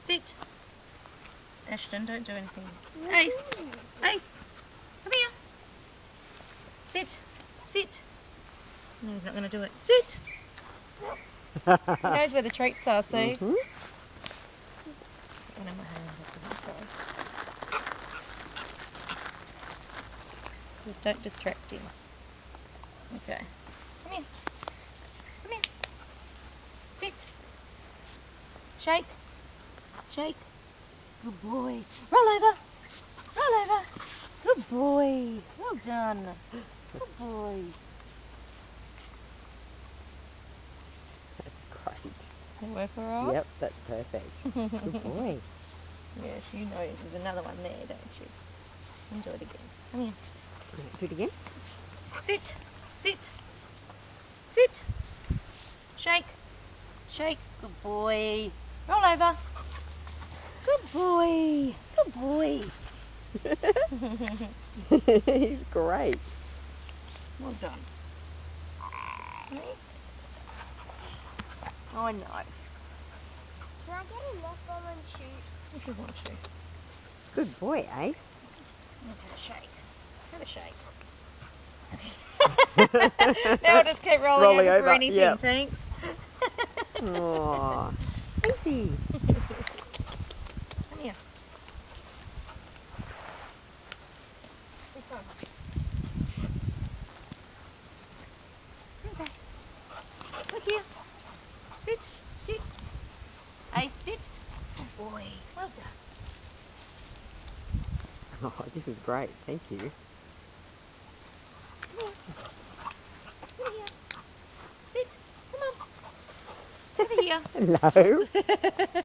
Sit. Ashton, don't do anything. Ace. Ace. Come here. Sit. Sit. No, he's not going to do it. Sit. He knows where the treats are, see? Mhm. One in my hand, sorry. Just don't distract him. Okay. Come here. Come here. Sit. Shake. Shake. Good boy. Roll over. Roll over. Good boy. Well done. Good boy. That's great. Did it work alright? Yep, that's perfect. Good boy. Yes, you know there's another one there, don't you? And do it again. Come here. Do it again. Sit. Sit. Sit. Shake. Shake. Good boy. Roll over. Good boy. Good boy. He's great. Well done. I know. Can I get a netball and shoot? If you want to. Good boy, Ace. Let's have a shake. Have a shake. Now I'll just keep rolling Rolling over for over, anything, yep. thanks. Aww. Acey. Come here. This one. Okay. Look here. Sit. Sit. Ace, sit. Good boy. Well done. Oh, this is great. Thank you. Come here. Sit. Come on. Over here. Hello.